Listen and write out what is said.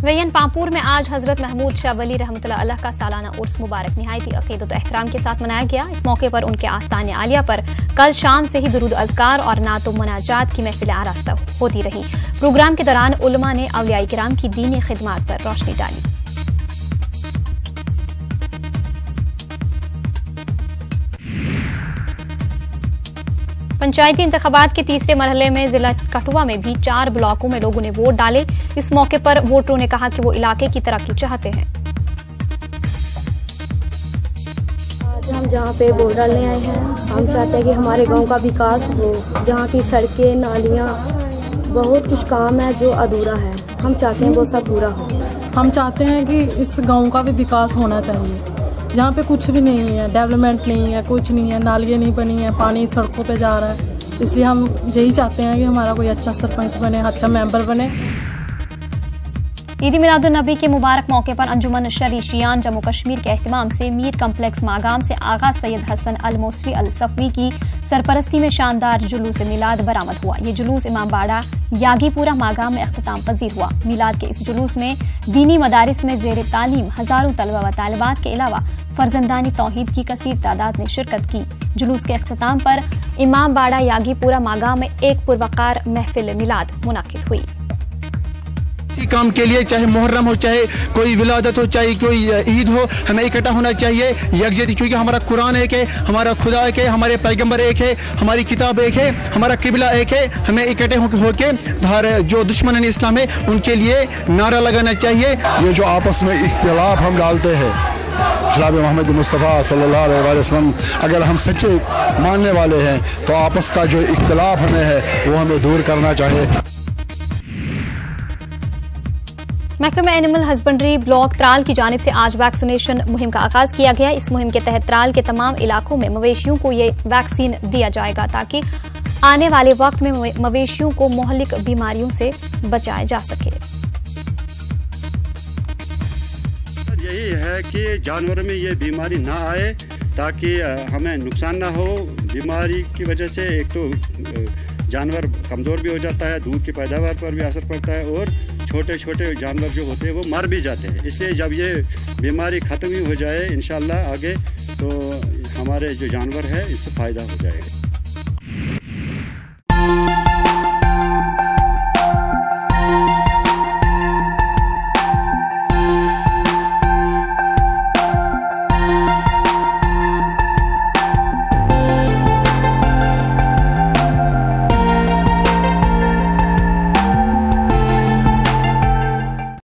वयन पामपुर में आज हजरत महमूद शाह वली रहमतुल्लाह अलैह का सालाना उर्स मुबारक निहायती अकीदत एहतराम के साथ मनाया गया। इस मौके पर उनके आस्ताने आलिया पर कल शाम से ही दुरूद अज़कार और नातो मुनाजात की महफिल आरास्ता होती रही। प्रोग्राम के दौरान उलमा ने औलिया किराम की दीनी खिदमत पर रोशनी डाली। पंचायती इंतखाबात के तीसरे मरहले में जिला कठुआ में भी 4 ब्लॉकों में लोगों ने वोट डाले। इस मौके पर वोटरों ने कहा कि वो इलाके की तरक्की चाहते हैं। आज हम जहाँ पे वोट डालने आए हैं, हम चाहते हैं कि हमारे गांव का विकास हो। जहाँ की सड़कें, नालियाँ, बहुत कुछ काम है जो अधूरा है, हम चाहते हैं वो सब पूरा हो। हम चाहते हैं कि इस गांव का भी विकास होना चाहिए। यहाँ पे कुछ भी नहीं है, डेवलपमेंट नहीं है, कुछ नहीं है, नालियाँ नहीं बनी है, पानी सड़कों पे जा रहा है। इसलिए हम यही चाहते हैं कि हमारा कोई अच्छा सरपंच बने, अच्छा मेंबर बने। ईद मिलादुन नबी के मुबारक मौके पर अंजुमन शरीशियान जम्मू कश्मीर के एहतमाम से मीर कम्प्लेक्स मागाम से आगा सैयद हसन अल मौसवी अल सफवी की सरपरस्ती में शानदार जुलूस मिलाद बरामद हुआ। ये जुलूस इमाम बाड़ा यागीपुरा मागाम में अख्ताम पजीर हुआ। मिलाद के इस जुलूस में दीनी मदारिस में जेर तालीम हजारों तलबा व तालिबात के अलावा फर्जंदानी तौहीद की कसीर तादाद ने शिरकत की। जुलूस के अख्ताम पर इमाम बाड़ा यागीपुरा मागाम में एक पुरवकार महफिल मिलाद मुनाकिद हुई। किसी काम के लिए, चाहे मुहर्रम हो, चाहे कोई विलादत हो, चाहे कोई ईद हो, हमें इकट्ठा होना चाहिए यकजहती, क्योंकि हमारा कुरान एक है, हमारा खुदा एक है, हमारे पैगंबर एक है, हमारी किताब एक है, हमारा किबला एक है। हमें इकट्ठे होके जो दुश्मन इस्लाम है उनके लिए नारा लगाना चाहिए। ये जो आपस में इख्तिलाफ हम डालते हैं, जनाब मोहम्मद मुस्तफ़ा सल्लल्लाहु अलैहि वसल्लम, अगर हम सच्चे मानने वाले हैं तो आपस का जो इख्तिलाफ हमें है वो हमें दूर करना चाहिए। महकमा एनिमल हस्बेंड्री ब्लॉक त्राल की जानिब से आज वैक्सीनेशन मुहिम का आगाज किया गया। इस मुहिम के तहत त्राल के तमाम इलाकों में मवेशियों को ये वैक्सीन दिया जाएगा ताकि आने वाले वक्त में मवेशियों को मोहल्लिक बीमारियों से बचाया जा सके। यही है कि जानवरों में ये बीमारी ना आए ताकि हमें नुकसान ना हो। बीमारी की वजह से एक तो जानवर कमज़ोर भी हो जाता है, दूध की पैदावार पर भी असर पड़ता है और छोटे छोटे जानवर जो होते हैं वो मर भी जाते हैं। इसलिए जब ये बीमारी ख़त्म ही हो जाए इंशाअल्लाह आगे, तो हमारे जो जानवर है इससे फ़ायदा हो जाएगा।